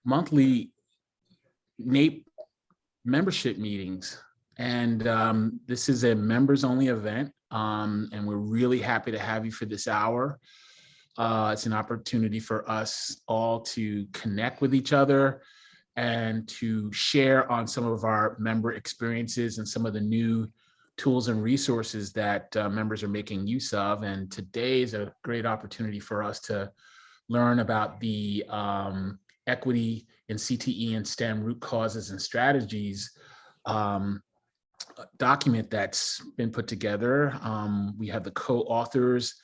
monthly NAEP membership meetings. And this is a members only event. And we're really happy to have you for this hour. It's an opportunity for us all to connect with each other and to share on some of our member experiences and some of the new tools and resources that members are making use of. And today is a great opportunity for us to learn about the equity in CTE and STEM root causes and strategies document that's been put together. We have the co-authors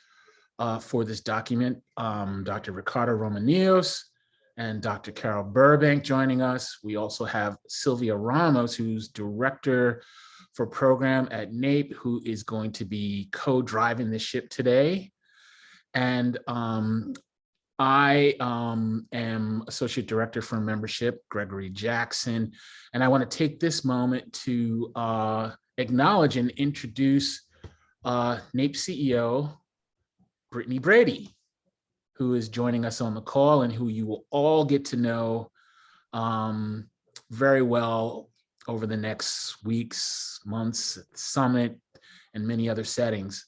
for this document, Dr. Ricardo Romanillos and Dr. Carol Burbank joining us. We also have Sylvia Ramos, who's director for program at NAEP, who is going to be co-driving the ship today. And I am Associate Director for Membership, Gregory Jackson, and I want to take this moment to acknowledge and introduce NAEP CEO, Brittany Brady, who is joining us on the call and who you will all get to know very well over the next weeks, months, at the summit, and many other settings.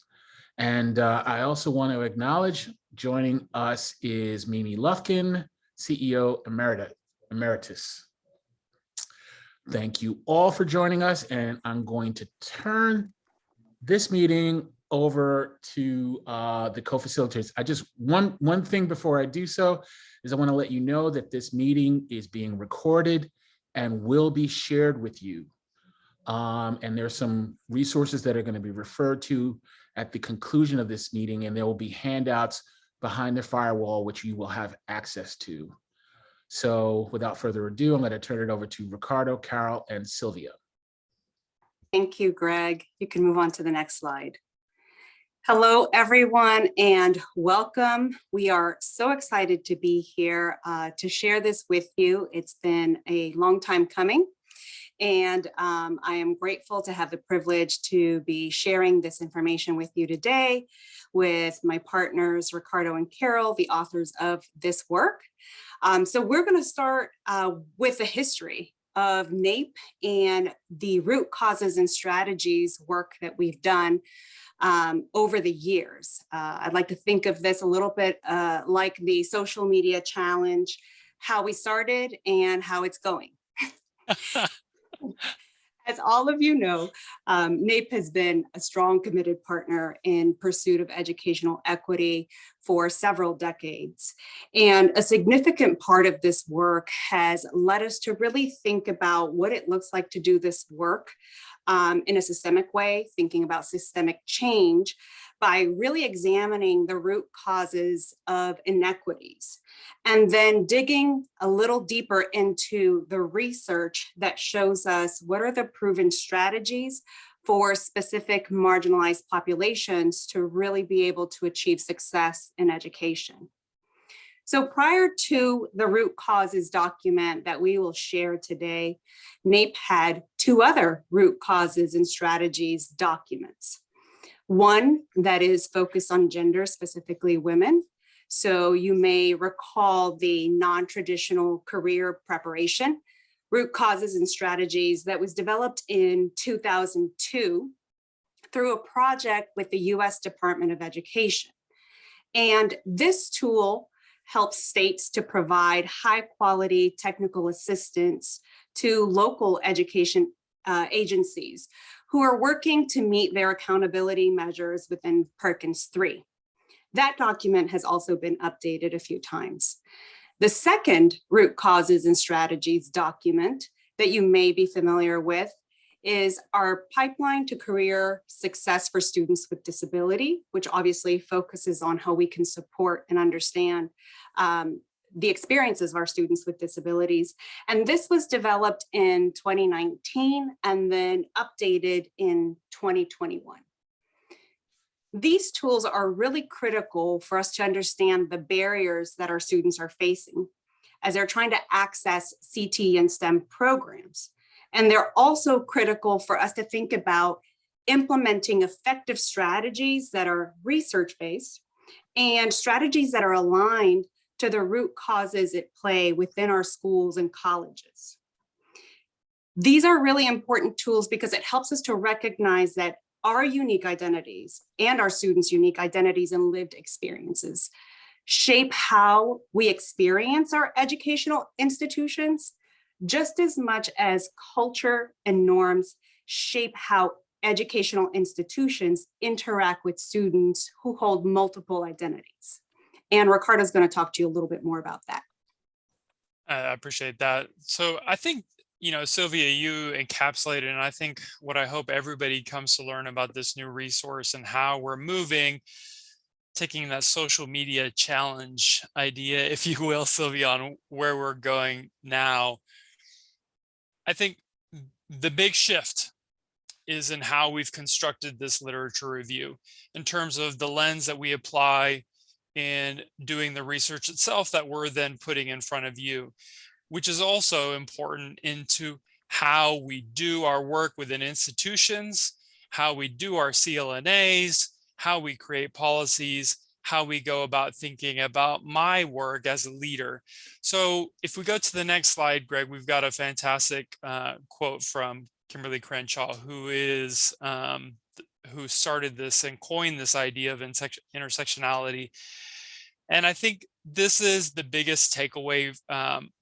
And I also want to acknowledge joining us is Mimi Lufkin, CEO Emeritus. Thank you all for joining us, and I'm going to turn this meeting over to the co-facilitators. I just, one thing before I do so is I want to let you know that this meeting is being recorded and will be shared with you. And there's some resources that are going to be referred to at the conclusion of this meeting, and there will be handouts behind the firewall, which you will have access to. So without further ado, I'm going to turn it over to Ricardo, Carol, and Sylvia. Thank you, Greg. You can move on to the next slide. Hello, everyone, and welcome. We are so excited to be here to share this with you. It's been a long time coming, and I am grateful to have the privilege to be sharing this information with you today with my partners, Ricardo and Carol, the authors of this work. So we're going to start with the history of NAEP and the root causes and strategies work that we've done over the years. I'd like to think of this a little bit like the social media challenge, how we started and how it's going. As all of you know, NAEP has been a strong, committed partner in pursuit of educational equity for several decades. And a significant part of this work has led us to really think about what it looks like to do this work in a systemic way, thinking about systemic change by really examining the root causes of inequities, and then digging a little deeper into the research that shows us what are the proven strategies for specific marginalized populations to really be able to achieve success in education. So prior to the root causes document that we will share today, NAEP had two other root causes and strategies documents. One that is focused on gender, specifically women. So you may recall the non-traditional career preparation, root causes and strategies that was developed in 2002 through a project with the US Department of Education. And this tool helps states to provide high quality technical assistance to local education agencies who are working to meet their accountability measures within Perkins 3. That document has also been updated a few times. The second root causes and strategies document that you may be familiar with is our pipeline to career success for students with disability, which obviously focuses on how we can support and understand the experiences of our students with disabilities. And this was developed in 2019 and then updated in 2021. These tools are really critical for us to understand the barriers that our students are facing as they're trying to access CTE and STEM programs. And they're also critical for us to think about implementing effective strategies that are research-based and strategies that are aligned to the root causes at play within our schools and colleges. These are really important tools because it helps us to recognize that our unique identities and our students' unique identities and lived experiences shape how we experience our educational institutions, just as much as culture and norms shape how educational institutions interact with students who hold multiple identities. And Ricardo's going to talk to you a little bit more about that. I appreciate that. So I think, Sylvia, you encapsulated, and I think what I hope everybody comes to learn about this new resource and how we're moving, taking that social media challenge idea, if you will, Sylvia, on where we're going now. I think the big shift is in how we've constructed this literature review in terms of the lens that we apply in doing the research itself that we're then putting in front of you, which is also important into how we do our work within institutions, how we do our CLNAs, how we create policies, how we go about thinking about my work as a leader. So if we go to the next slide, Greg, we've got a fantastic quote from Kimberly Crenshaw, who started this and coined this idea of intersectionality. And I think this is the biggest takeaway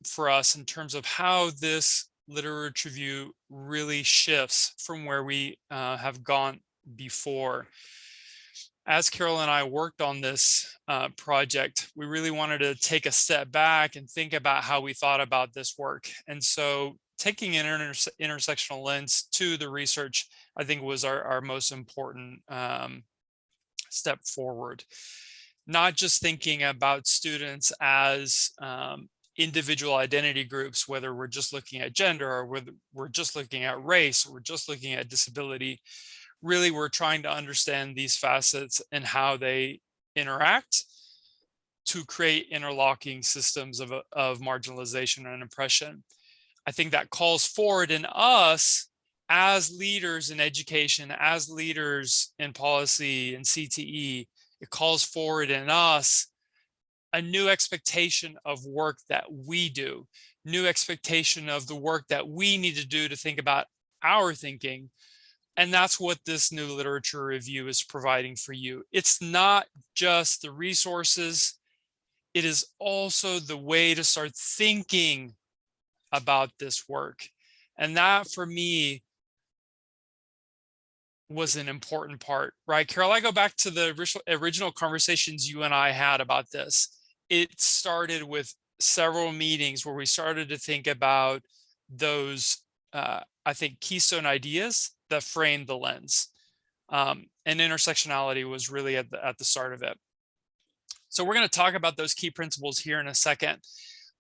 for us in terms of how this literature review really shifts from where we have gone before. As Carol and I worked on this project, we really wanted to take a step back and think about how we thought about this work. And so taking an intersectional lens to the research, I think, was our most important step forward. Not just thinking about students as individual identity groups, whether we're just looking at gender or whether we're just looking at race, or we're just looking at disability. Really, we're trying to understand these facets and how they interact to create interlocking systems of marginalization and oppression. I think that calls forward in us as leaders in education, as leaders in policy and CTE, it calls forward in us a new expectation of work that we do, new expectation of the work that we need to do to think about our thinking. And that's what this new literature review is providing for you. It's not just the resources, it is also the way to start thinking about this work. And that, for me, was an important part, right? Carol, I go back to the original conversations you and I had about this. It started with several meetings where we started to think about those, I think, keystone ideas that framed the lens. And intersectionality was really at the start of it. So we're going to talk about those key principles here in a second.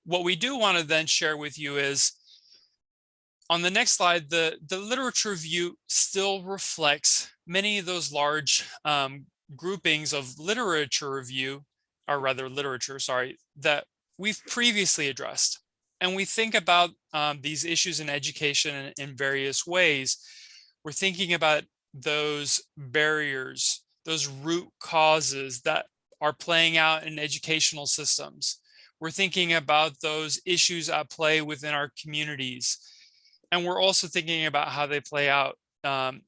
What we do want to then share with you is, on the next slide, the literature review still reflects many of those large groupings of literature review, or rather literature, sorry, that we've previously addressed. And we think about these issues in education in various ways. We're thinking about those barriers, those root causes that are playing out in educational systems. We're thinking about those issues at play within our communities. And we're also thinking about how they play out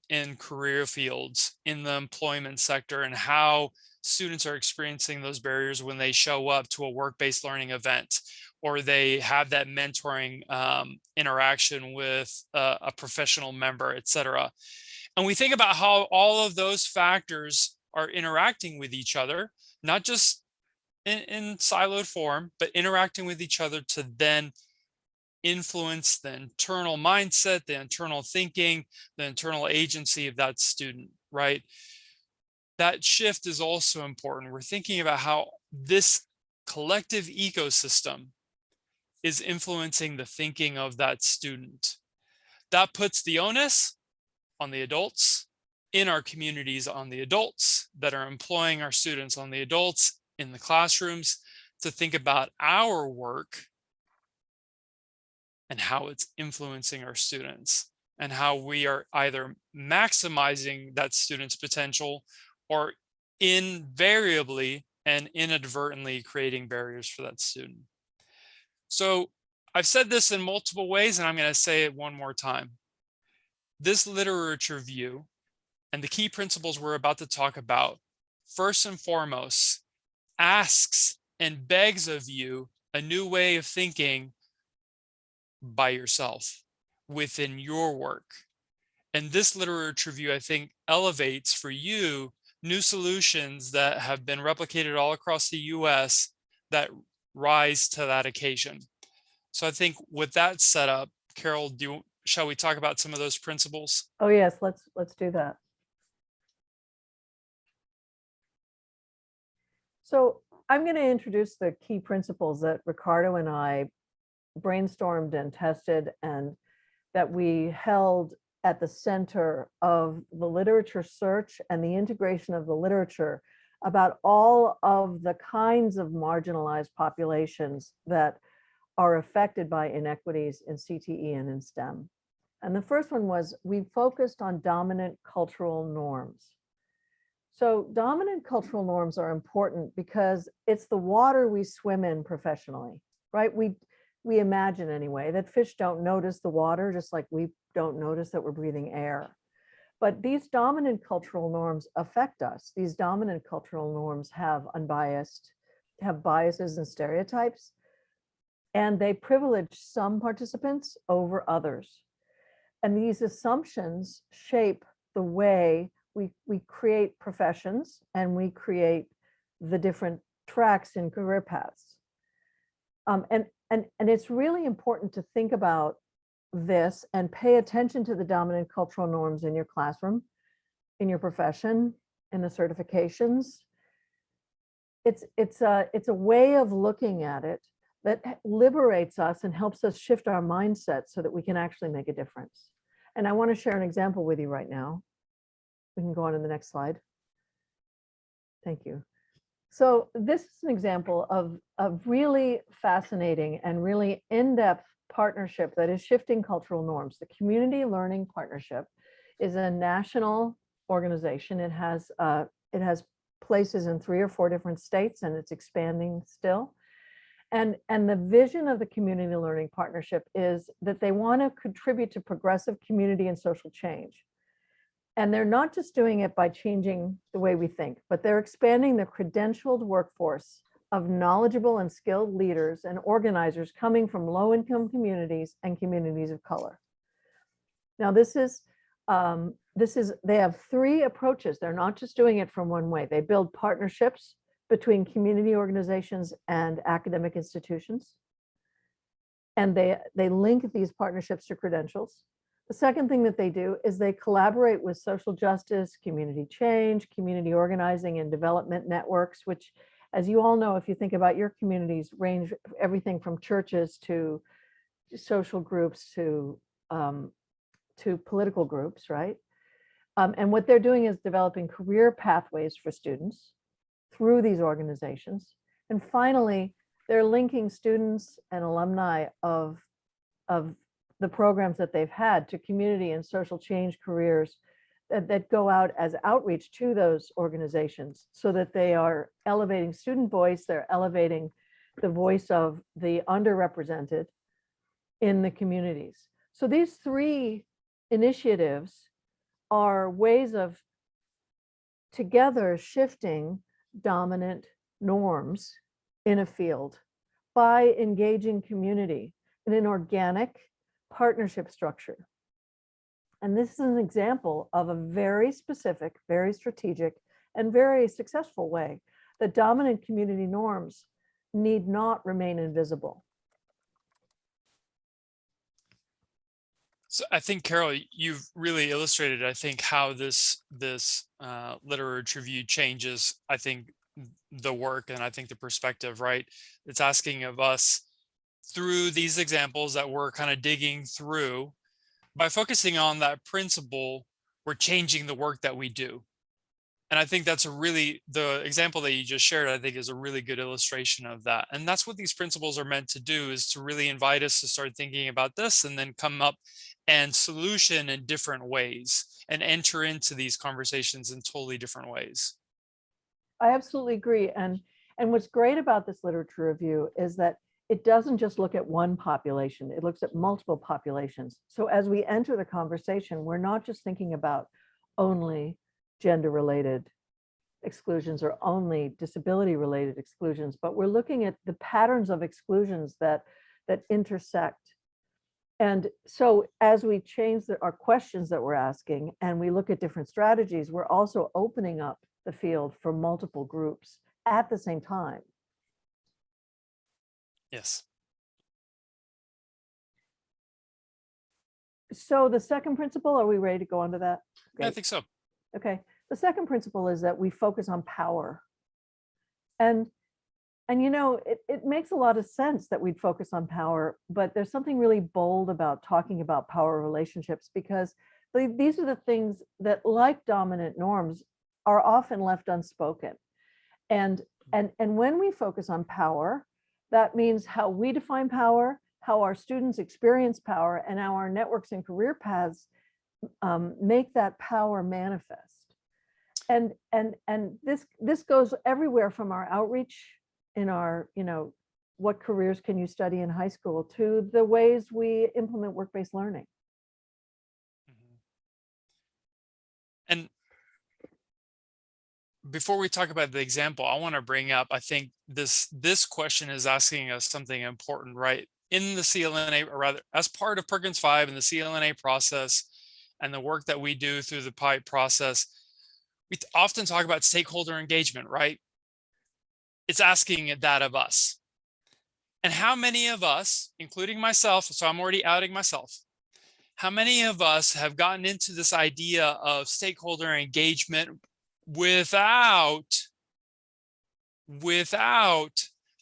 in career fields, in the employment sector, and how students are experiencing those barriers when they show up to a work-based learning event, or they have that mentoring interaction with a professional member, et cetera. And we think about how all of those factors are interacting with each other, not just in siloed form, but interacting with each other to then influence the internal mindset, the internal thinking, the internal agency of that student, right? That shift is also important. We're thinking about how this collective ecosystem is influencing the thinking of that student. That puts the onus on the adults in our communities, on the adults that are employing our students, on the adults in the classrooms, to think about our work and how it's influencing our students, and how we are either maximizing that student's potential or invariably and inadvertently creating barriers for that student. So I've said this in multiple ways, and I'm going to say it one more time. This literature view and the key principles we're about to talk about, first and foremost, asks and begs of you a new way of thinking by yourself within your work. And this literature review, I think, elevates for you new solutions that have been replicated all across the US that rise to that occasion. So I think with that set up, Carol, shall we talk about some of those principles? Oh, yes, let's do that. So I'm going to introduce the key principles that Ricardo and I brainstormed and tested, and that we held at the center of the literature search and the integration of the literature about all of the kinds of marginalized populations that are affected by inequities in CTE and in STEM. And the first one was, we focused on dominant cultural norms. So dominant cultural norms are important because it's the water we swim in professionally, right? We imagine anyway that fish don't notice the water, just like we don't notice that we're breathing air. But these dominant cultural norms affect us. These dominant cultural norms have biases and stereotypes, and they privilege some participants over others. And these assumptions shape the way we create professions, and we create the different tracks in career paths. And it's really important to think about this and pay attention to the dominant cultural norms in your classroom, in your profession, in the certifications. It's a way of looking at it that liberates us and helps us shift our mindset so that we can actually make a difference. And I want to share an example with you right now. We can go on to the next slide. Thank you. So this is an example of a really fascinating and really in-depth partnership that is shifting cultural norms. The Community Learning Partnership is a national organization. It has places in 3 or 4 different states, and it's expanding still. And the vision of the Community Learning Partnership is that they want to contribute to progressive community and social change. And they're not just doing it by changing the way we think, but they're expanding the credentialed workforce of knowledgeable and skilled leaders and organizers coming from low-income communities and communities of color. Now, they have 3 approaches. They're not just doing it from one way. They build partnerships between community organizations and academic institutions. And they link these partnerships to credentials. The second thing that they do is they collaborate with social justice, community change, community organizing and development networks, which, as you all know, if you think about your communities, range everything from churches to social groups to political groups, right? And what they're doing is developing career pathways for students through these organizations. And finally, they're linking students and alumni of the programs that they've had to community and social change careers that go out as outreach to those organizations, so that they are elevating student voice, they're elevating the voice of the underrepresented in the communities. So these 3 initiatives are ways of together shifting dominant norms in a field by engaging community in an organic partnership structure. And this is an example of a very specific, very strategic, and very successful way that dominant community norms need not remain invisible. So I think, Carol, you've really illustrated, I think, how this literature review changes, I think, the work and I think the perspective, right? It's asking of us through these examples that we're kind of digging through. By focusing on that principle, we're changing the work that we do. And I think that's the example that you just shared, I think, is a really good illustration of that. And that's what these principles are meant to do, is to really invite us to start thinking about this and then come up and solution in different ways and enter into these conversations in totally different ways. I absolutely agree. And And what's great about this literature review is that it doesn't just look at one population, it looks at multiple populations. So as we enter the conversation, we're not just thinking about only gender-related exclusions or only disability-related exclusions, but we're looking at the patterns of exclusions that intersect. And so as we change our questions that we're asking and we look at different strategies, we're also opening up the field for multiple groups at the same time. Yes. So the second principle, are we ready to go on to that? Yeah, I Great. think so. Okay. The second principle is that we focus on power. And you know, it makes a lot of sense that we'd focus on power, but there's something really bold about talking about power relationships, because these are the things that, like dominant norms, are often left unspoken. And when we focus on power, that means how we define power, how our students experience power, and how our networks and career paths make that power manifest. And this goes everywhere from our outreach in our, you know, what careers can you study in high school, to the ways we implement work-based learning. Mhm. And before we talk about the example, I want to bring up, I think this question is asking us something important, right? In the CLNA, or rather, as part of Perkins 5 and the CLNA process and the work that we do through the PIPE process, we often talk about stakeholder engagement, right? It's asking that of us. And how many of us, including myself, so I'm already outing myself, how many of us have gotten into this idea of stakeholder engagement without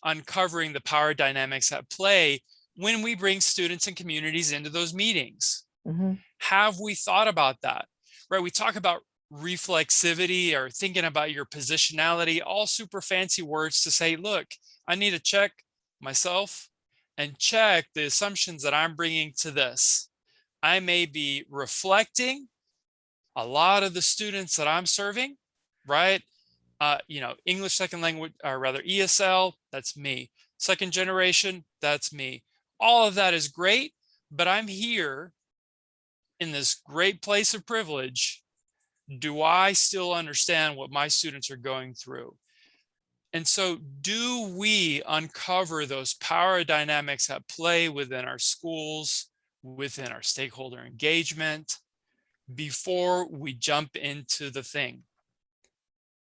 uncovering the power dynamics at play when we bring students and communities into those meetings? Mm-hmm. Have we thought about that? Right? We talk about reflexivity or thinking about your positionality, all super fancy words to say, look, I need to check myself and check the assumptions that I'm bringing to this. I may be reflecting a lot of the students that I'm serving, right? You know, English second language, or rather ESL, that's me. Second generation, that's me. All of that is great, but I'm here in this great place of privilege. Do I still understand what my students are going through? And so do we uncover those power dynamics at play within our schools, within our stakeholder engagement, before we jump into the thing?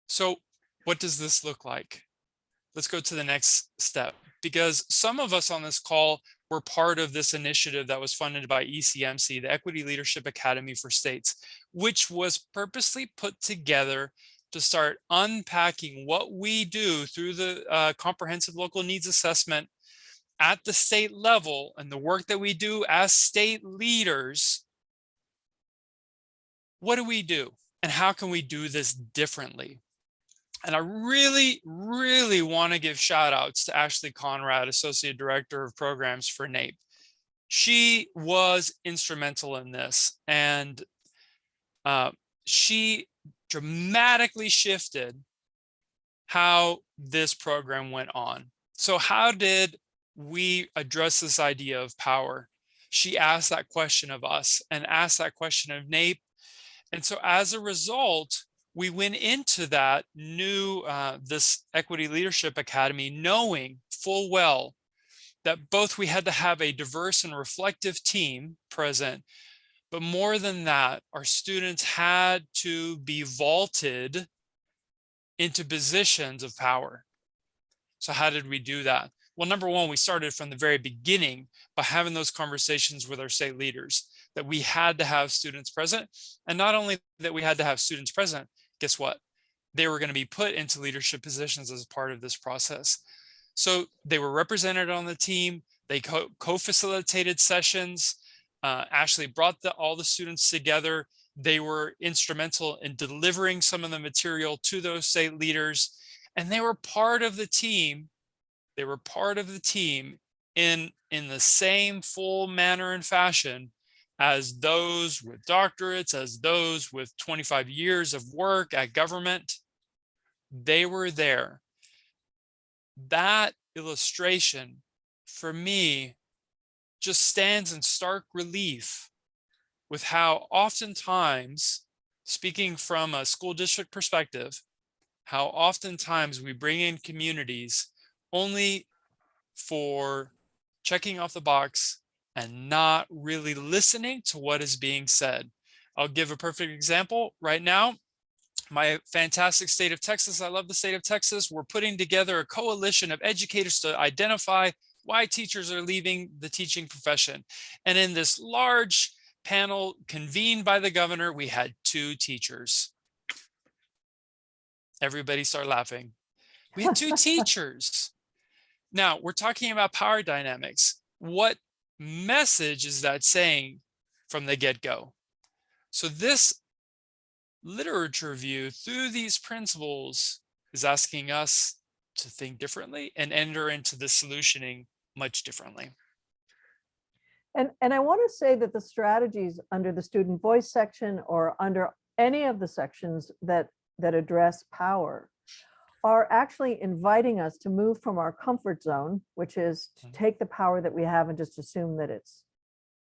So what does this look like? Let's go to the next step, because some of us on this call were part of this initiative that was funded by ECMC, the Equity Leadership Academy for States, which was purposely put together to start unpacking what we do through the comprehensive local needs assessment at the state level and the work that we do as state leaders. What do we do? And how can we do this differently? And I really, really want to give shout outs to Ashley Conrad, Associate Director of Programs for NAEP. She was instrumental in this, and she dramatically shifted how this program went on. So how did we address this idea of power? She asked that question of us and asked that question of NAEP. And so as a result, we went into that new, this Equity Leadership Academy, knowing full well that both we had to have a diverse and reflective team present, but more than that, our students had to be vaulted into positions of power. So how did we do that? Well, number one, we started from the very beginning by having those conversations with our state leaders, that we had to have students present. And not only that we had to have students present, guess what? They were going to be put into leadership positions as part of this process. So they were represented on the team. They co-facilitated sessions. Ashley brought all the students together. They were instrumental in delivering some of the material to those state leaders. And they were part of the team. They were part of the team in the same full manner and fashion as those with doctorates, as those with 25 years of work at government. They were there. That illustration for me just stands in stark relief with how oftentimes, speaking from a school district perspective, how oftentimes we bring in communities only for checking off the box and not really listening to what is being said. I'll give a perfect example right now. My fantastic state of Texas, I love the state of Texas. We're putting together a coalition of educators to identify why teachers are leaving the teaching profession. And in this large panel convened by the governor, we had 2 teachers. Everybody started laughing. We had 2 teachers. Now we're talking about power dynamics. What message is that saying from the get-go? So this literature review through these principles is asking us to think differently and enter into the solutioning much differently. And I want to say that the strategies under the student voice section or under any of the sections that address power are actually inviting us to move from our comfort zone, which is to take the power that we have and just assume that it's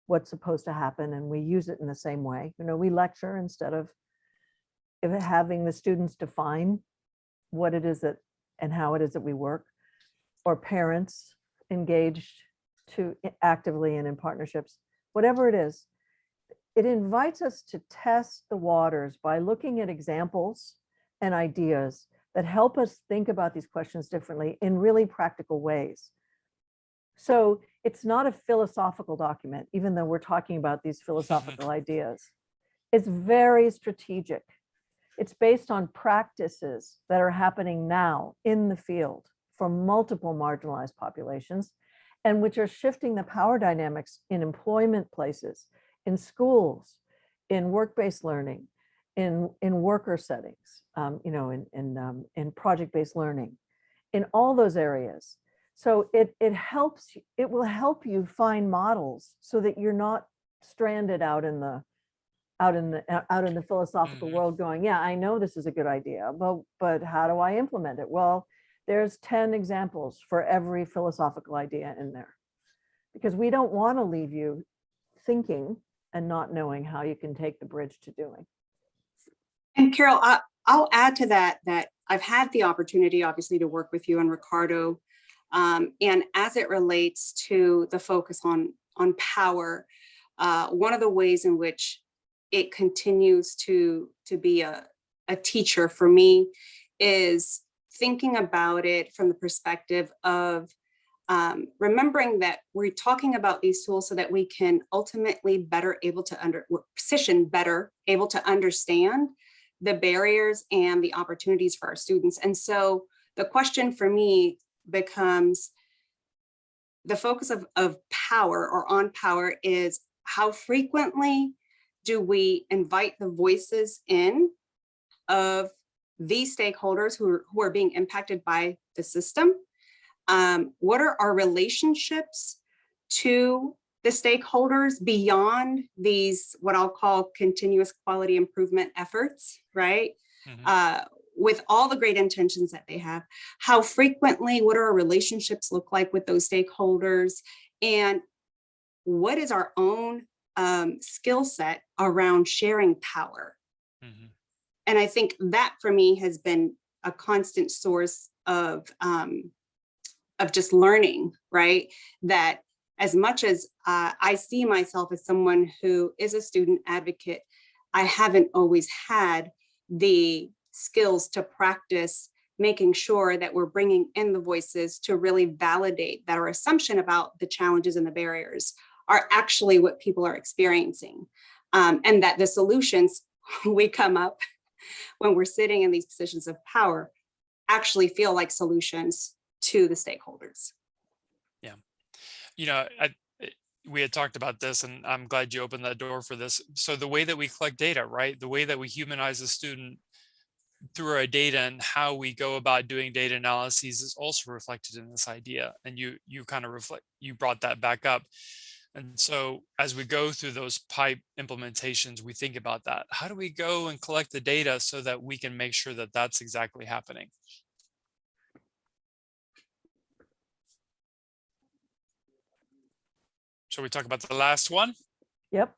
what's supposed to happen and we use it in the same way. You know, we lecture instead of having the students define what it is that and how it is that we work, or parents engaged to actively and in partnerships, whatever it is. It invites us to test the waters by looking at examples and ideas that help us think about these questions differently in really practical ways. So it's not a philosophical document, even though we're talking about these philosophical ideas. It's very strategic. It's based on practices that are happening now in the field for multiple marginalized populations, and which are shifting the power dynamics in employment places, in schools, in work-based learning, in worker settings, you know, in project-based learning, in all those areas. So it will help you find models so that you're not stranded out in the philosophical world going, yeah, I know this is a good idea, but how do I implement it? Well, there's 10 examples for every philosophical idea in there, because we don't want to leave you thinking and not knowing how you can take the bridge to doing. And Carol, I'll add to that I've had the opportunity, obviously, to work with you and Ricardo. And as it relates to the focus on power, one of the ways in which it continues to be a teacher for me is thinking about it from the perspective of remembering that we're talking about these tools so that we can ultimately better able to understand the barriers and the opportunities for our students. And so the question for me becomes, the focus of power or on power is how frequently do we invite the voices in of these stakeholders who are being impacted by the system? What are our relationships to the stakeholders beyond these, what I'll call continuous quality improvement efforts, right? With all the great intentions that they have, how frequently, what do our relationships look like with those stakeholders? And what is our own skill set around sharing power? And I think that for me has been a constant source of just learning, right? That as much as I see myself as someone who is a student advocate, I haven't always had the skills to practice making sure that we're bringing in the voices to really validate that our assumption about the challenges and the barriers are actually what people are experiencing. And that the solutions we come up when we're sitting in these positions of power actually feel like solutions to the stakeholders. Yeah. You know, we had talked about this, and I'm glad you opened that door for this. So the way that we collect data, right? The way that we humanize the student through our data and how we go about doing data analyses is also reflected in this idea. And you kind of you brought that back up. And so as we go through those pipe implementations, we think about that. How do we go and collect the data so that we can make sure that that's exactly happening? Shall we talk about the last one? Yep.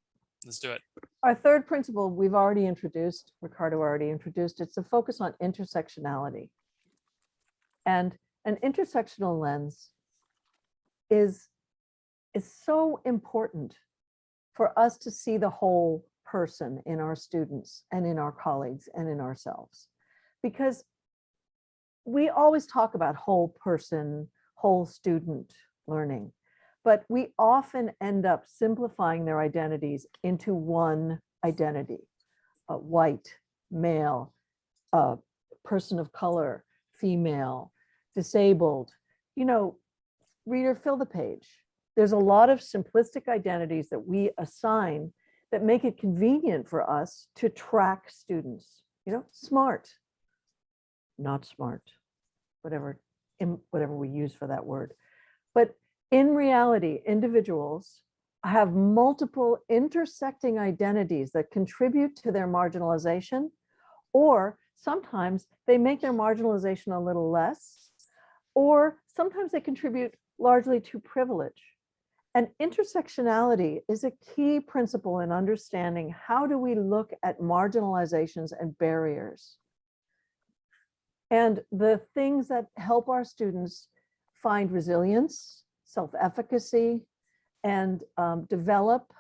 Let's do it. Our third principle we've already introduced, Ricardo already introduced, it's a focus on intersectionality. And an intersectional lens is so important for us to see the whole person in our students and in our colleagues and in ourselves. Because we always talk about whole person, whole student learning, but we often end up simplifying their identities into one identity: white, male, person of color, female, disabled. You know, reader, fill the page. There's a lot of simplistic identities that we assign that make it convenient for us to track students. You know, smart, not smart, whatever we use for that word. But in reality, individuals have multiple intersecting identities that contribute to their marginalization, or sometimes they make their marginalization a little less, or sometimes they contribute largely to privilege. And intersectionality is a key principle in understanding how do we look at marginalizations and barriers. And the things that help our students find resilience, self-efficacy, and develop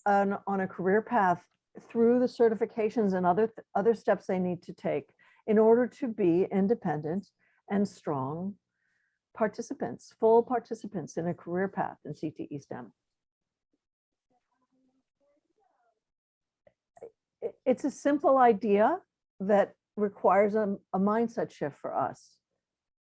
on a career path through the certifications and other steps they need to take in order to be independent and strong participants, full participants in a career path in CTE STEM. It's a simple idea that requires a mindset shift for us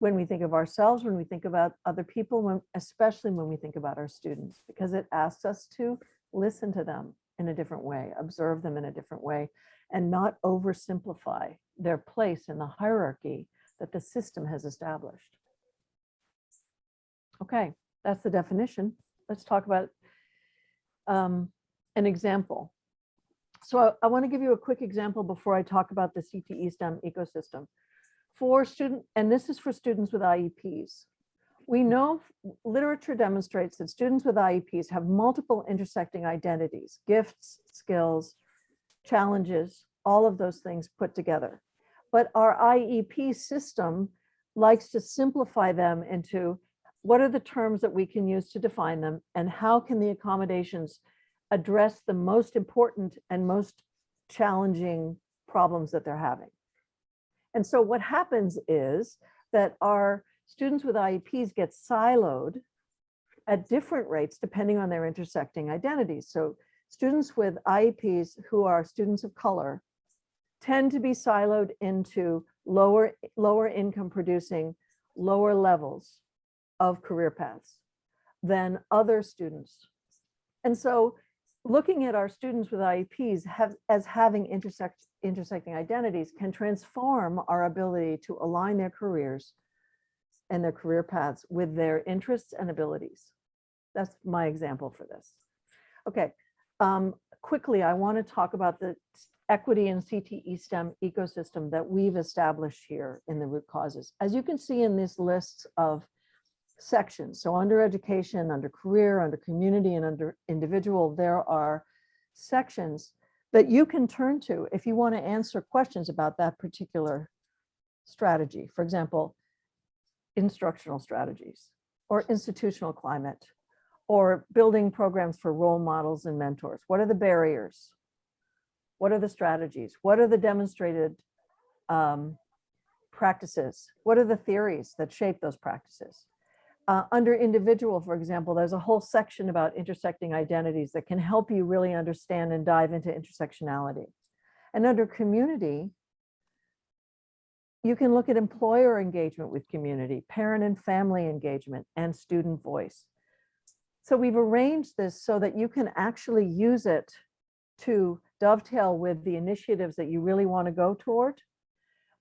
when we think of ourselves, when we think about other people, especially when we think about our students, because it asks us to listen to them in a different way, observe them in a different way, and not oversimplify their place in the hierarchy that the system has established. Okay, that's the definition. Let's talk about an example. So I want to give you a quick example before I talk about the CTE STEM ecosystem. For student, and this is for students with IEPs. We know literature demonstrates that students with IEPs have multiple intersecting identities, gifts, skills, challenges, all of those things put together. But our IEP system likes to simplify them into what are the terms that we can use to define them, and how can the accommodations address the most important and most challenging problems that they're having. And so what happens is that our students with IEPs get siloed at different rates depending on their intersecting identities. So students with IEPs who are students of color tend to be siloed into lower income producing, lower levels of career paths than other students. And so looking at our students with IEPs as having intersecting identities can transform our ability to align their careers and their career paths with their interests and abilities. That's my example for this. Okay, quickly, I want to talk about the equity and CTE STEM ecosystem that we've established here in the root causes. As you can see in this list of sections, so under education, under career, under community, and under individual, there are sections that you can turn to if you want to answer questions about that particular strategy. For example, instructional strategies, or institutional climate, or building programs for role models and mentors. What are the barriers? What are the strategies? What are the demonstrated practices? What are the theories that shape those practices? Under individual, for example, there's a whole section about intersecting identities that can help you really understand and dive into intersectionality. And under community, you can look at employer engagement with community, parent and family engagement, and student voice. So we've arranged this so that you can actually use it to dovetail with the initiatives that you really want to go toward.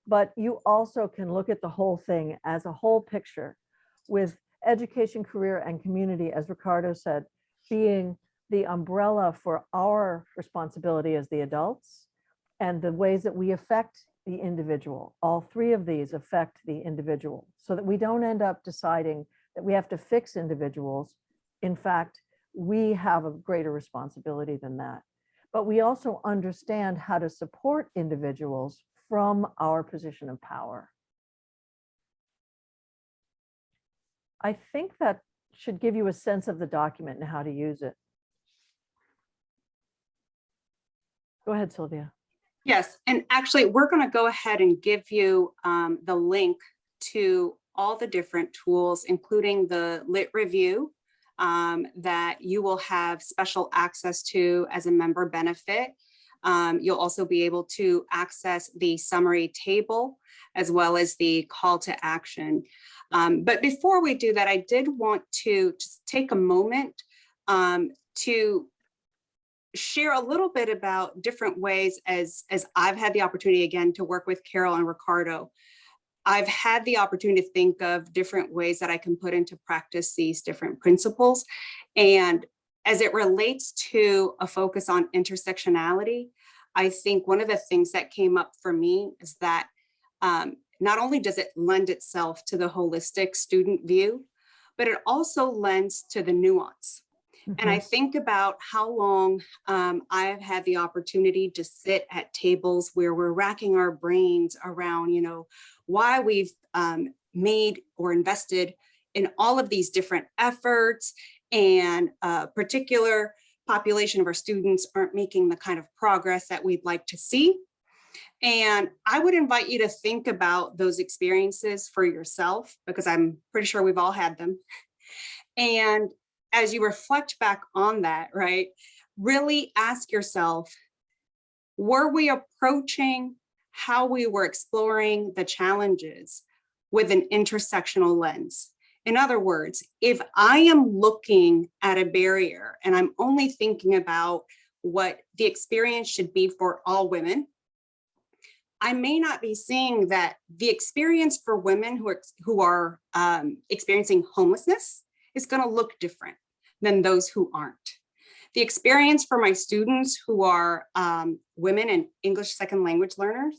But you also can look at the whole thing as a whole picture, with education, career, and community, as Ricardo said, being the umbrella for our responsibility as the adults, and the ways that we affect the individual. All three of these affect the individual, so that we don't end up deciding that we have to fix individuals. In fact, we have a greater responsibility than that. But we also understand how to support individuals from our position of power. I think that should give you a sense of the document and how to use it. Go ahead, Sylvia. Yes, and actually, we're going to go ahead and give you the link to all the different tools, including the Lit Review that you will have special access to as a member benefit. You'll also be able to access the summary table as well as the call to action. But before we do that, I did want to just take a moment to share a little bit about different ways as I've had the opportunity again to work with Carol and Ricardo. I've had the opportunity to think of different ways that I can put into practice these different principles. And as it relates to a focus on intersectionality, I think one of the things that came up for me is that not only does it lend itself to the holistic student view, but it also lends to the nuance. And I think about how long I have had the opportunity to sit at tables where we're racking our brains around, why we've made or invested in all of these different efforts, and a particular population of our students aren't making the kind of progress that we'd like to see. And I would invite you to think about those experiences for yourself, because I'm pretty sure we've all had them. And as you reflect back on that, right, really ask yourself, were we approaching how we were exploring the challenges with an intersectional lens? In other words, if I am looking at a barrier and I'm only thinking about what the experience should be for all women, I may not be seeing that the experience for women who are experiencing homelessness is going to look different than those who aren't. The experience for my students who are women and English second language learners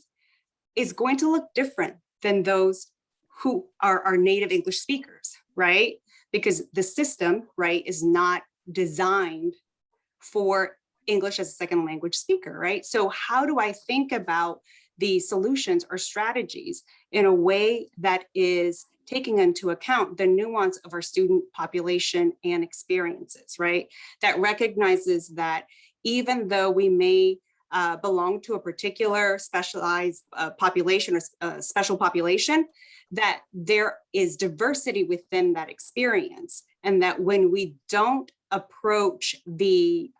is going to look different than those who are native English speakers, right? Because the system, right, is not designed for English as a second language speaker, right? So how do I think about the solutions or strategies in a way that is taking into account the nuance of our student population and experiences, right? That recognizes that even though we may belong to a particular specialized population or special population, that there is diversity within that experience. And that when we don't approach the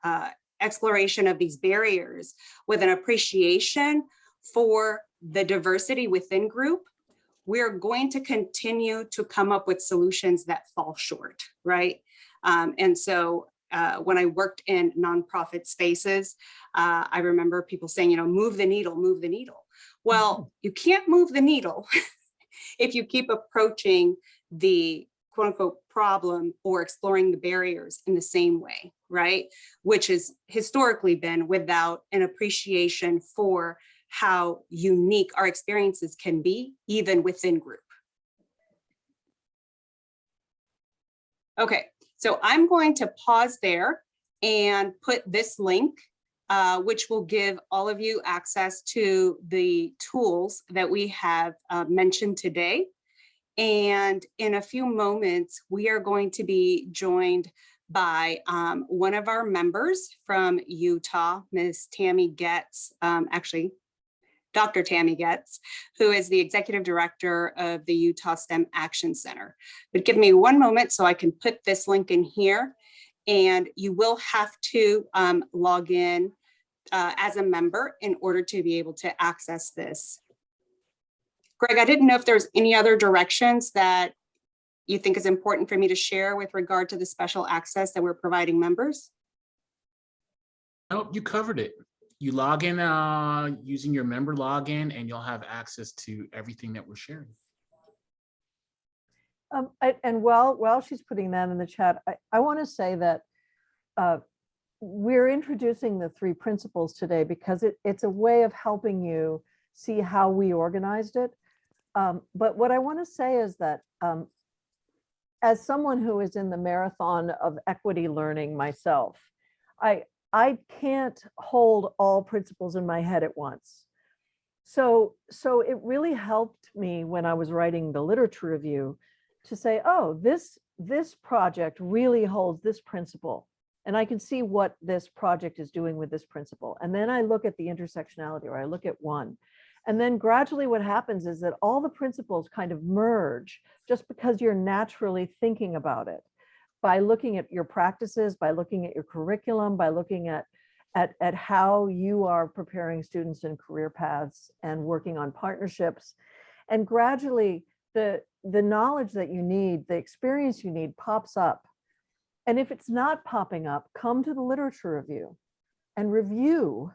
exploration of these barriers with an appreciation for the diversity within group, we're going to continue to come up with solutions that fall short, right? And so when I worked in nonprofit spaces, I remember people saying, move the needle, move the needle. Well, you can't move the needle if you keep approaching the quote unquote problem or exploring the barriers in the same way, right? Which has historically been without an appreciation for how unique our experiences can be, even within group. Okay, so I'm going to pause there and put this link, which will give all of you access to the tools that we have mentioned today. And in a few moments, we are going to be joined by one of our members from Utah, Ms. Tammy Getz, actually, Dr. Tammy Getz, who is the executive director of the Utah STEM Action Center. But give me one moment so I can put this link in here, and you will have to log in as a member in order to be able to access this. Greg, I didn't know if there's any other directions that you think is important for me to share with regard to the special access that we're providing members. Nope, you covered it. You log in using your member login, and you'll have access to everything that we're sharing. And while she's putting that in the chat, I want to say that we're introducing the 3 principles today because it's a way of helping you see how we organized it. But what I want to say is that as someone who is in the marathon of equity learning myself, I can't hold all principles in my head at once. So it really helped me when I was writing the literature review to say, oh, this project really holds this principle. And I can see what this project is doing with this principle. And then I look at the intersectionality, or I look at one. And then gradually what happens is that all the principles kind of merge just because you're naturally thinking about it. By looking at your practices, by looking at your curriculum, by looking at how you are preparing students in career paths and working on partnerships. And gradually the knowledge that you need, the experience you need pops up. And if it's not popping up, come to the literature review and review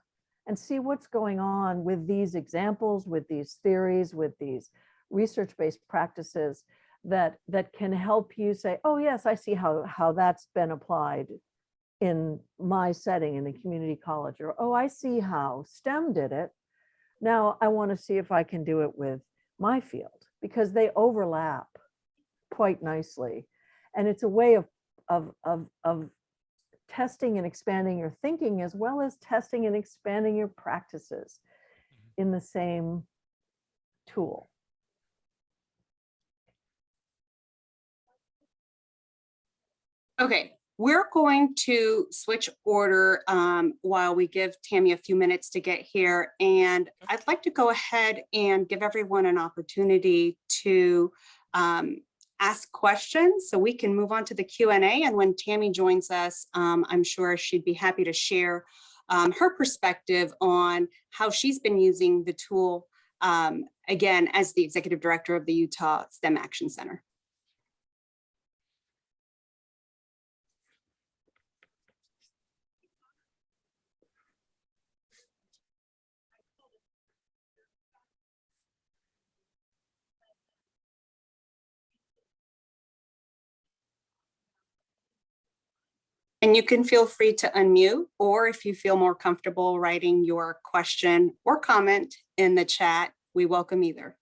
and see what's going on with these examples, with these theories, with these research-based practices that can help you say, oh yes, I see how that's been applied in my setting in the community college, or oh, I see how STEM did it. Now I want to see if I can do it with my field, because they overlap quite nicely. And it's a way of testing and expanding your thinking, as well as testing and expanding your practices in the same tool. Okay, we're going to switch order while we give Tammy a few minutes to get here. And I'd like to go ahead and give everyone an opportunity to ask questions so we can move on to the Q&A. And when Tammy joins us, I'm sure she'd be happy to share her perspective on how she's been using the tool, again, as the executive director of the Utah STEM Action Center. And you can feel free to unmute, or if you feel more comfortable writing your question or comment in the chat, we welcome either.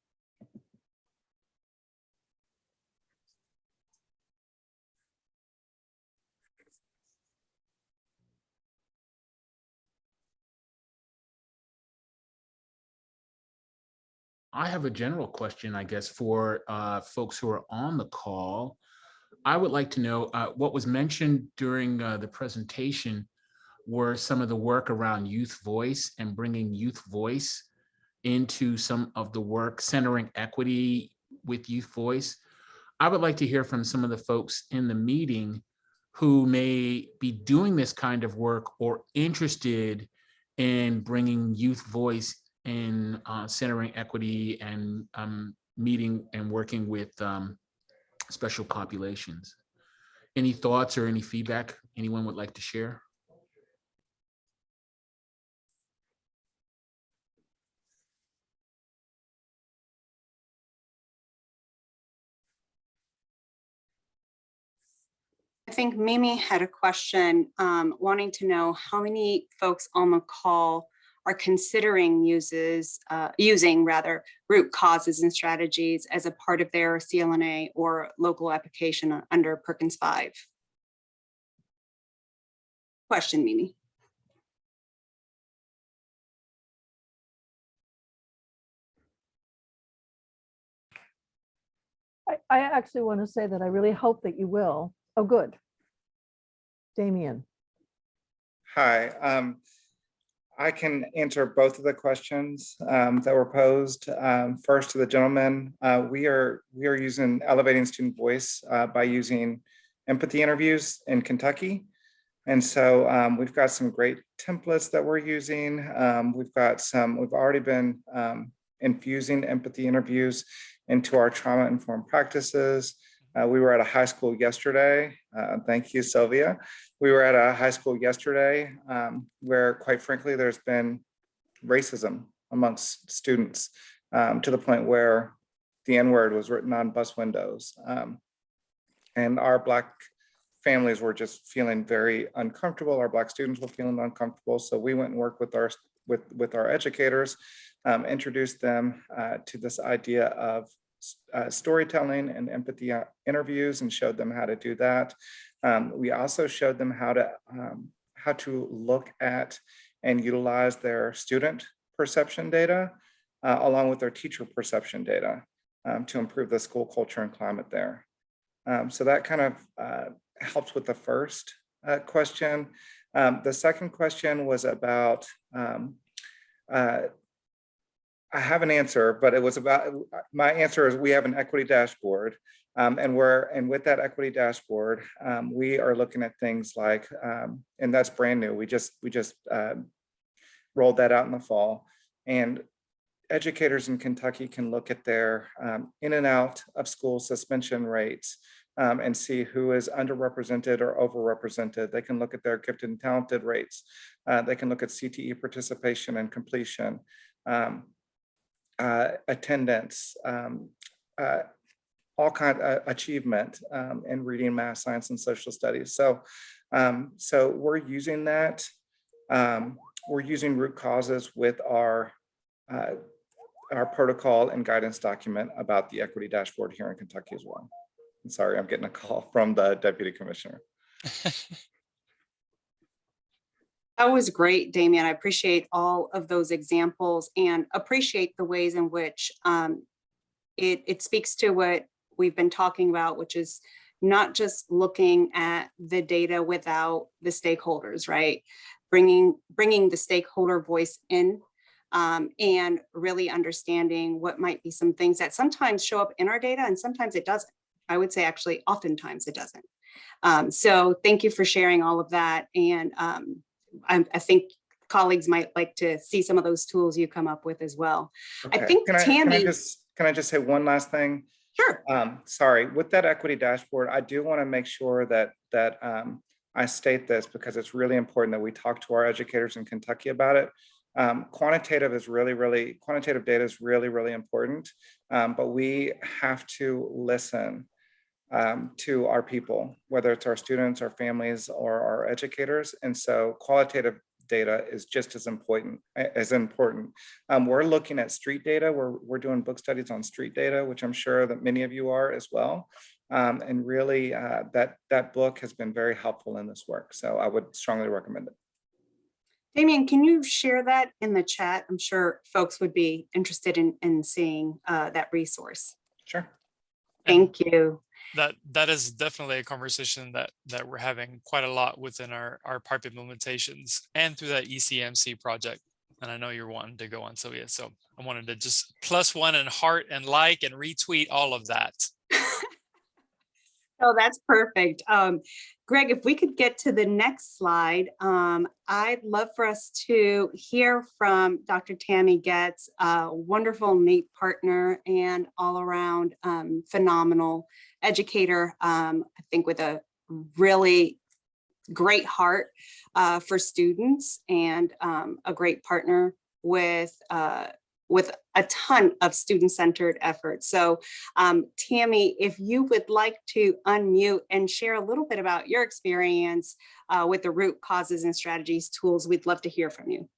I have a general question, I guess, for folks who are on the call. I would like to know what was mentioned during the presentation were some of the work around youth voice and bringing youth voice into some of the work, centering equity with youth voice. I would like to hear from some of the folks in the meeting who may be doing this kind of work or interested in bringing youth voice in centering equity and meeting and working with special populations. Any thoughts or any feedback anyone would like to share? I think Mimi had a question wanting to know how many folks on the call are considering using root causes and strategies as a part of their CLNA or local application under Perkins 5. Question, Mimi. I actually want to say that I really hope that you will. Oh, good. Damien. Hi, I can answer both of the questions that were posed. First, to the gentleman, we are using elevating student voice by using empathy interviews in Kentucky. And so we've got some great templates that we're using. We've already been infusing empathy interviews into our trauma-informed practices. We were at a high school yesterday. Thank you, Sylvia. We were at a high school yesterday where, quite frankly, there's been racism amongst students to the point where the N-word was written on bus windows. And our Black families were just feeling very uncomfortable. Our Black students were feeling uncomfortable. So we went and worked with our educators, introduced them to this idea of storytelling and empathy interviews and showed them how to do that. We also showed them how to look at and utilize their student perception data along with their teacher perception data to improve the school culture and climate there. So that kind of helps with the first question. The second question was about, I have an answer, but it was about, my answer is we have an equity dashboard. And with that equity dashboard, we are looking at things like, and that's brand new. We just rolled that out in the fall, and educators in Kentucky can look at their in and out of school suspension rates and see who is underrepresented or overrepresented. They can look at their gifted and talented rates. They can look at CTE participation and completion, attendance, all kind of achievement in reading, math, science, and social studies. So we're using that. We're using root causes with our protocol and guidance document about the equity dashboard here in Kentucky as well. I'm sorry, I'm getting a call from the deputy commissioner. That was great, Damian. I appreciate all of those examples and appreciate the ways in which it speaks to what we've been talking about, which is not just looking at the data without the stakeholders, right? Bringing the stakeholder voice in and really understanding what might be some things that sometimes show up in our data and sometimes it doesn't. I would say actually oftentimes it doesn't. So thank you for sharing all of that. And I think colleagues might like to see some of those tools you come up with as well. Okay. I think Tammy. Can I just say one last thing? Sure. Sorry, with that equity dashboard, I do want to make sure that I state this because it's really important that we talk to our educators in Kentucky about it. Quantitative data is really, really important, but we have to listen to our people, whether it's our students, our families, or our educators. And so qualitative data is just as important. We're looking at street data. We're doing book studies on street data, which I'm sure that many of you are as well. And really that book has been very helpful in this work. So I would strongly recommend it. Damian, can you share that in the chat? I'm sure folks would be interested in seeing that resource. Sure. Thank you. That is definitely a conversation that we're having quite a lot within our PARP implementations and through that ECMC project. And I know you're wanting to go on, Sylvia. So I wanted to just +1 and heart and like and retweet all of that. Oh, that's perfect. Greg, if we could get to the next slide, I'd love for us to hear from Dr. Tammy Getz, a wonderful NAEP partner and all around phenomenal educator, I think with a really great heart for students and a great partner with a ton of student-centered efforts. So Tammy, if you would like to unmute and share a little bit about your experience with the root causes and strategies tools, we'd love to hear from you.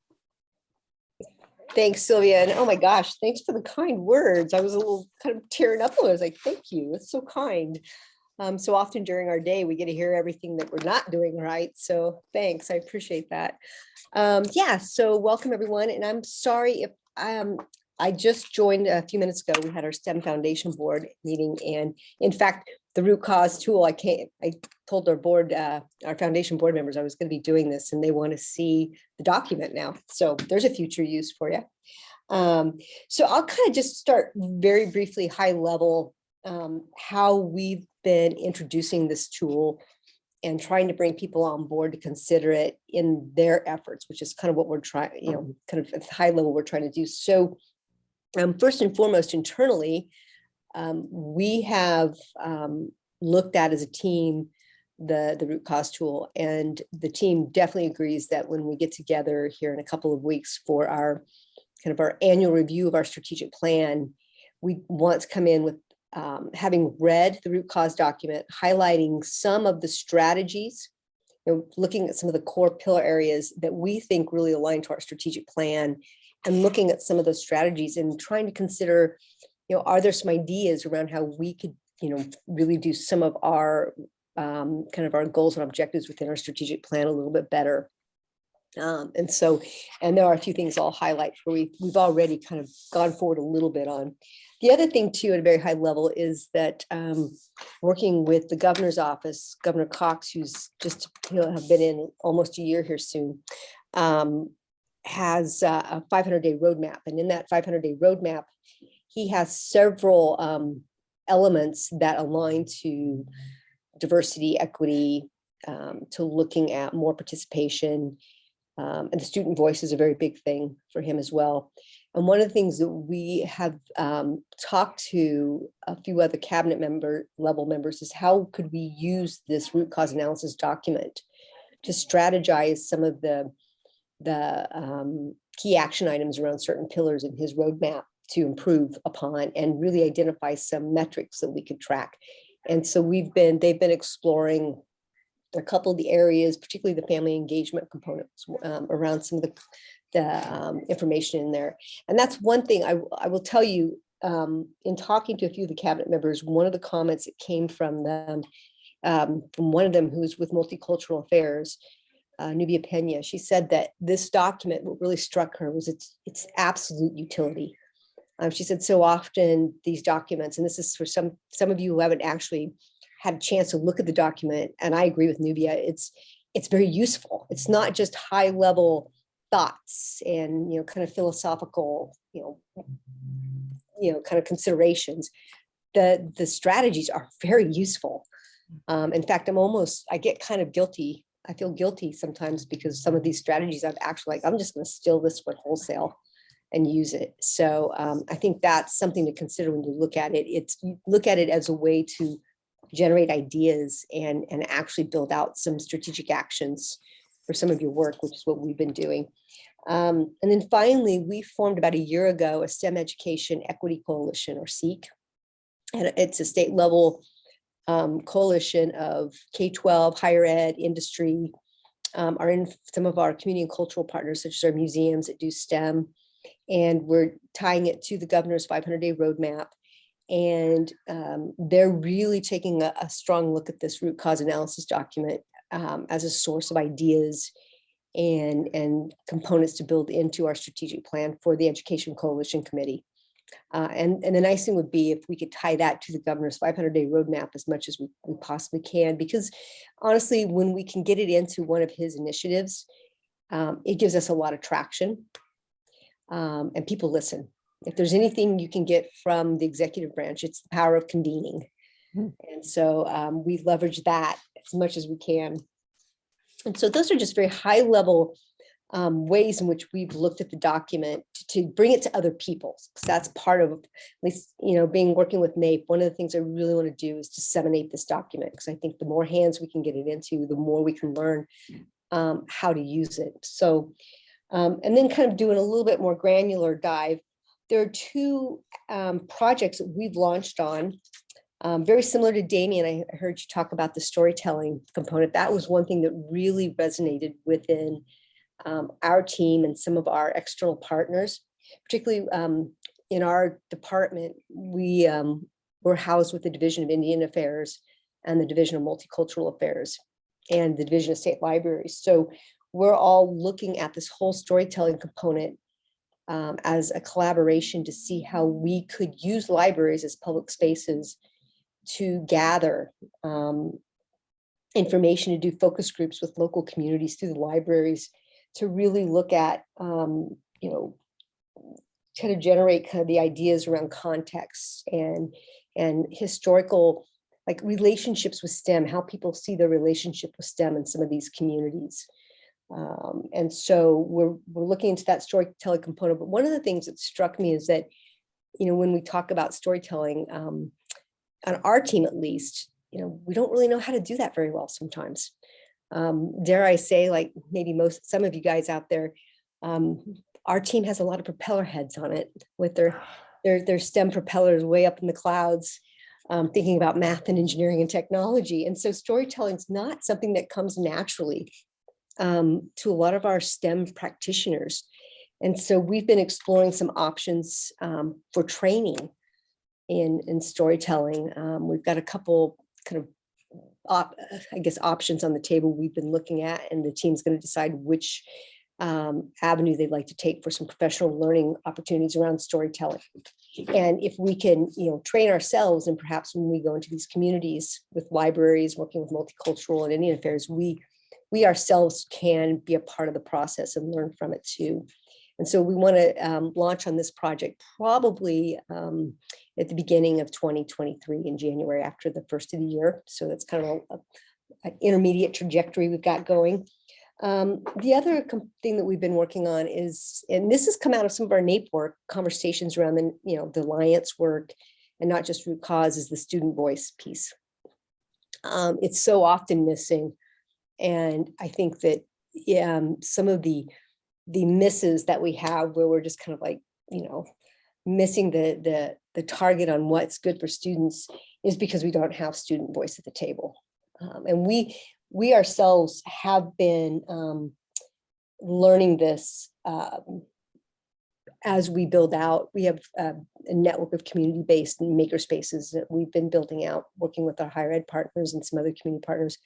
Thanks, Sylvia. And oh my gosh, thanks for the kind words. I was a little kind of tearing up a little. I was like, thank you. It's so kind. So often during our day, we get to hear everything that we're not doing right. So thanks. I appreciate that. Yeah, so welcome everyone. And I'm sorry if I just joined a few minutes ago. We had our STEM Foundation Board meeting. And in fact, the root cause tool, I told our board, our foundation board members, I was going to be doing this and they want to see the document now. So there's a future use for you. So I'll kind of just start very briefly, high level, how we've been introducing this tool and trying to bring people on board to consider it in their efforts, which is kind of what we're trying, kind of at the high level we're trying to do. So first and foremost, internally, we have looked at as a team the root cause tool, and the team definitely agrees that when we get together here in a couple of weeks for our kind of our annual review of our strategic plan, we want to come in with having read the root cause document, highlighting some of the strategies, looking at some of the core pillar areas that we think really align to our strategic plan, and looking at some of those strategies and trying to consider are there some ideas around how we could, really do some of our kind of our goals and objectives within our strategic plan a little bit better. And there are a few things I'll highlight where we've already kind of gone forward a little bit on. The other thing too, at a very high level, is that working with the governor's office, Governor Cox, who's just have been in almost a year here soon, has a 500-day roadmap. And in that 500-day roadmap, he has several elements that align to diversity, equity, to looking at more participation. And the student voice is a very big thing for him as well. And one of the things that we have talked to a few other cabinet level members is how could we use this root cause analysis document to strategize some of the key action items around certain pillars in his roadmap to improve upon and really identify some metrics that we could track. And so they've been exploring a couple of the areas, particularly the family engagement components around some of the information in there. And that's one thing I will tell you, in talking to a few of the cabinet members, one of the comments that came from them, from one of them who's with Multicultural Affairs, Nubia Pena, she said that this document, what really struck her was its absolute utility. She said so often these documents, and this is for some of you who haven't actually had a chance to look at the document, and I agree with Nubia, it's very useful. It's not just high level thoughts and kind of philosophical kind of considerations. The strategies are very useful. In fact, I get kind of guilty. I feel guilty sometimes because some of these strategies I'm actually like, I'm just going to steal this one wholesale and use it. So I think that's something to consider when you look at it. You look at it as a way to generate ideas and actually build out some strategic actions for some of your work, which is what we've been doing. And then finally, we formed about a year ago a STEM Education Equity Coalition, or SEEK. And it's a state level coalition of K-12, higher ed, industry, are in some of our community and cultural partners, such as our museums that do STEM. And we're tying it to the governor's 500-day roadmap. And they're really taking a strong look at this root cause analysis document as a source of ideas and components to build into our strategic plan for the Education Coalition Committee. And the nice thing would be if we could tie that to the governor's 500-day roadmap as much as we possibly can, because honestly, when we can get it into one of his initiatives, it gives us a lot of traction and people listen. If there's anything you can get from the executive branch, it's the power of convening. And so we leverage that as much as we can. And so those are just very high level ways in which we've looked at the document to bring it to other people. So that's part of, at least, working with NAEP. One of the things I really want to do is disseminate this document, because I think the more hands we can get it into, the more we can learn how to use it. So, and then kind of doing a little bit more granular dive, there are two projects that we've launched on, very similar to Damien. I heard you talk about the storytelling component. That was one thing that really resonated within our team and some of our external partners, particularly in our department. We're housed with the Division of Indian Affairs and the Division of Multicultural Affairs and the Division of State Libraries. So we're all looking at this whole storytelling component as a collaboration to see how we could use libraries as public spaces to gather information, to do focus groups with local communities through the libraries, to really look at, kind of generate kind of the ideas around context and historical, like relationships with STEM, how people see their relationship with STEM in some of these communities. And so we're looking into that storytelling component. But one of the things that struck me is that, when we talk about storytelling, on our team at least, we don't really know how to do that very well sometimes. Dare I say, like maybe some of you guys out there, our team has a lot of propeller heads on it with their STEM propellers way up in the clouds, thinking about math and engineering and technology. And so storytelling is not something that comes naturally to a lot of our STEM practitioners. And so we've been exploring some options for training in storytelling. We've got a couple kind of I guess options on the table we've been looking at, and the team's going to decide which avenue they'd like to take for some professional learning opportunities around storytelling. And if we can, train ourselves, and perhaps when we go into these communities with libraries, working with multicultural and Indian affairs, we ourselves can be a part of the process and learn from it too. And so we want to launch on this project probably at the beginning of 2023 in January, after the first of the year. So that's kind of an intermediate trajectory we've got going. The other thing that we've been working on is, and this has come out of some of our NAEP work, conversations around the alliance work, and not just root cause, is the student voice piece. It's so often missing. And I think that some of the misses that we have, where we're just kind of like, missing the target on what's good for students, is because we don't have student voice at the table. And we ourselves have been learning this as we build out. We have a network of community-based maker spaces that we've been building out, working with our higher ed partners and some other community partners.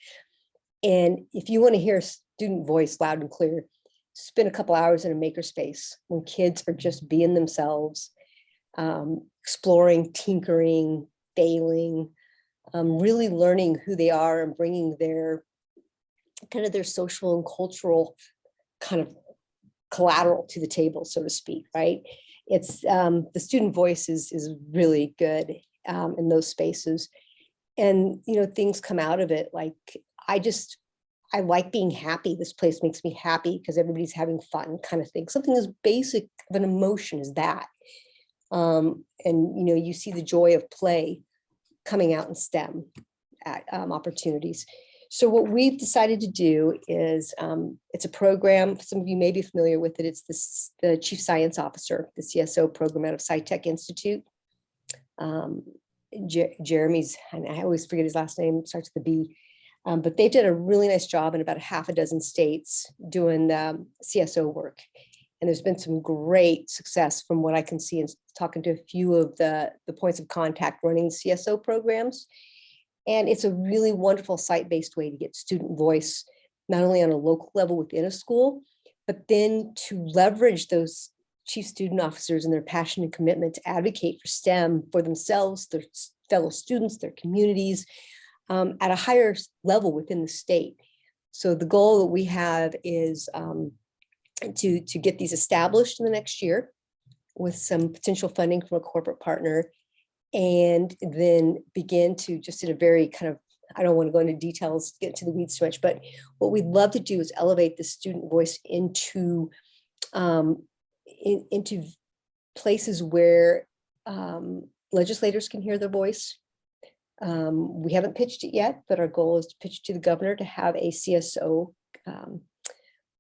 And if you want to hear student voice loud and clear, spend a couple hours in a makerspace when kids are just being themselves, exploring, tinkering, failing, really learning who they are and bringing their social and cultural kind of collateral to the table, so to speak, right? It's the student voice is really good in those spaces. And, things come out of it. Like, I like being happy. This place makes me happy because everybody's having fun, kind of thing. Something as basic of an emotion as that. And, you see the joy of play coming out in STEM at opportunities. So what we've decided to do is, it's a program, some of you may be familiar with it. It's the Chief Science Officer, the CSO program out of SciTech Institute. Jeremy's, and I always forget his last name, starts with a B. But they've done a really nice job in about a half a dozen states doing the CSO work. And there's been some great success from what I can see, and talking to a few of the points of contact running CSO programs. And it's a really wonderful site-based way to get student voice, not only on a local level within a school, but then to leverage those chief student officers and their passion and commitment to advocate for STEM for themselves, their fellow students, their communities, at a higher level within the state. So the goal that we have is to get these established in the next year with some potential funding from a corporate partner, and then begin to, just in a very kind of, I don't want to go into details, get into the weeds too much, but what we'd love to do is elevate the student voice into places where legislators can hear their voice. We haven't pitched it yet, but our goal is to pitch to the governor to have a CSO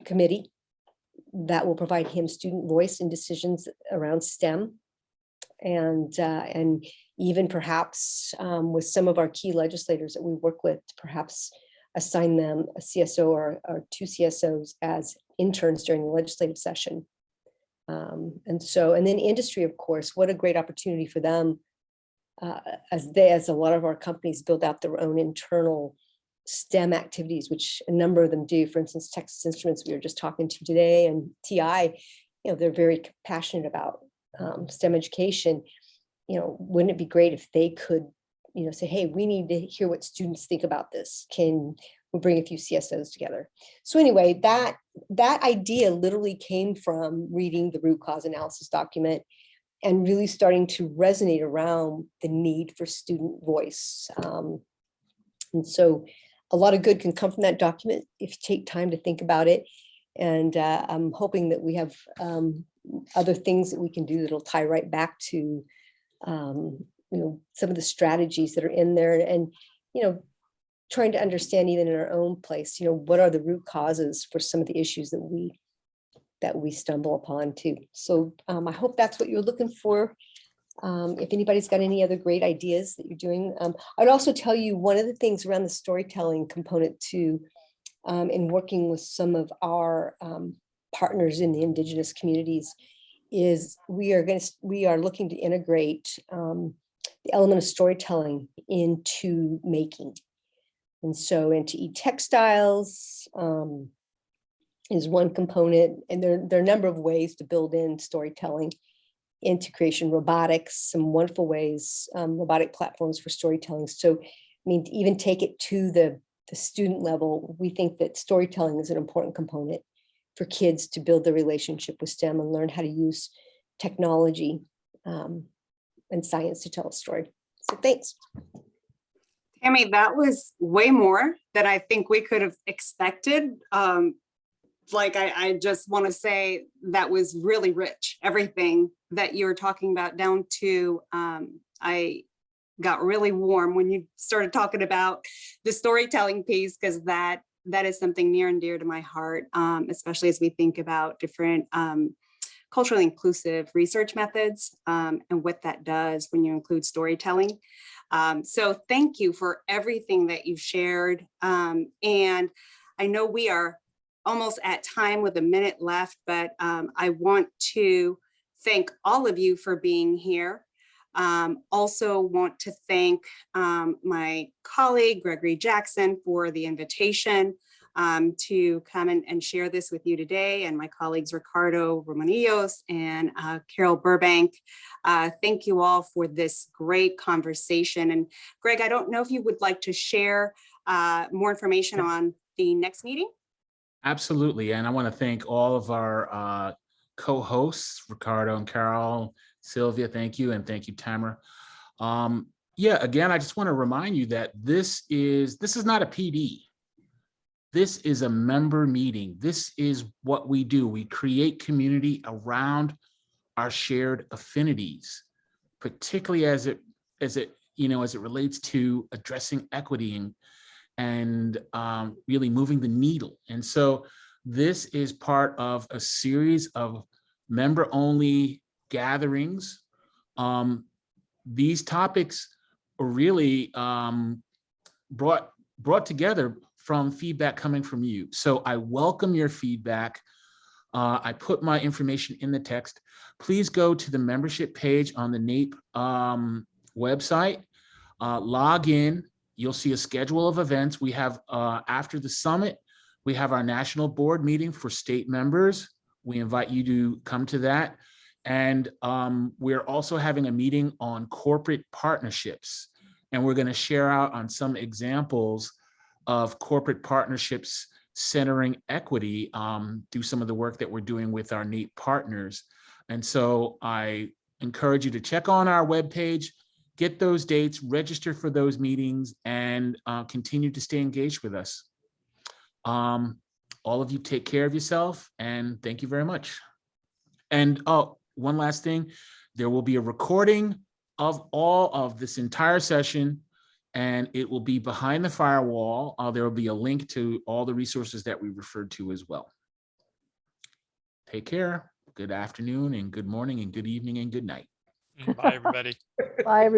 committee that will provide him student voice in decisions around STEM. And even perhaps with some of our key legislators that we work with, perhaps assign them a CSO or two CSOs as interns during the legislative session. And then industry, of course, what a great opportunity for them, as a lot of our companies build out their own internal STEM activities, which a number of them do. For instance, Texas Instruments, we were just talking to today, and TI, they're very passionate about STEM education. Wouldn't it be great if they could, say, hey, we need to hear what students think about this. Can we bring a few CSOs together? So anyway, that idea literally came from reading the root cause analysis document and really starting to resonate around the need for student voice. And so a lot of good can come from that document if you take time to think about it. And I'm hoping that we have other things that we can do that'll tie right back to some of the strategies that are in there, and trying to understand, even in our own place, what are the root causes for some of the issues that we stumble upon too. So I hope that's what you're looking for. If anybody's got any other great ideas that you're doing, I'd also tell you one of the things around the storytelling component too, in working with some of our partners in the Indigenous communities, is we are looking to integrate the element of storytelling into making. And so into e-textiles is one component, and there are a number of ways to build in storytelling into creation. Robotics, some wonderful ways, robotic platforms for storytelling. So, I mean, to even take it to the student level, we think that storytelling is an important component for kids to build their relationship with STEM and learn how to use technology and science to tell a story. So thanks. Tammy, that was way more than I think we could have expected. I just want to say that was really rich. Everything that you were talking about, down to I got really warm when you started talking about the storytelling piece, because that is something near and dear to my heart, especially as we think about different culturally inclusive research methods and what that does when you include storytelling. So thank you for everything that you shared. And I know we are almost at time with a minute left, but I want to thank all of you for being here. Also want to thank my colleague, Gregory Jackson, for the invitation to come and share this with you today, and my colleagues, Ricardo Romanillos and Carol Burbank. Thank you all for this great conversation. And Greg, I don't know if you would like to share more information on the next meeting? Absolutely. And I want to thank all of our co-hosts, Ricardo and Carol, Sylvia, thank you. And thank you, Tamara. Again, I just want to remind you that this is not a PD. This is a member meeting. This is what we do. We create community around our shared affinities, particularly as it relates to addressing equity and really moving the needle. And so this is part of a series of member-only gatherings. These topics are really brought together from feedback coming from you. So I welcome your feedback. I put my information in the text. Please go to the membership page on the NAEP website, log in. You'll see a schedule of events. We have, after the summit, we have our national board meeting for state members. We invite you to come to that. And we're also having a meeting on corporate partnerships. And we're going to share out on some examples of corporate partnerships centering equity through some of the work that we're doing with our NAEP partners. And so I encourage you to check on our webpage, get those dates, register for those meetings, and continue to stay engaged with us. All of you take care of yourself, and thank you very much. And one last thing, there will be a recording of all of this entire session, and it will be behind the firewall. There will be a link to all the resources that we referred to as well. Take care. Good afternoon and good morning and good evening and good night. Bye, everybody. Bye, everybody.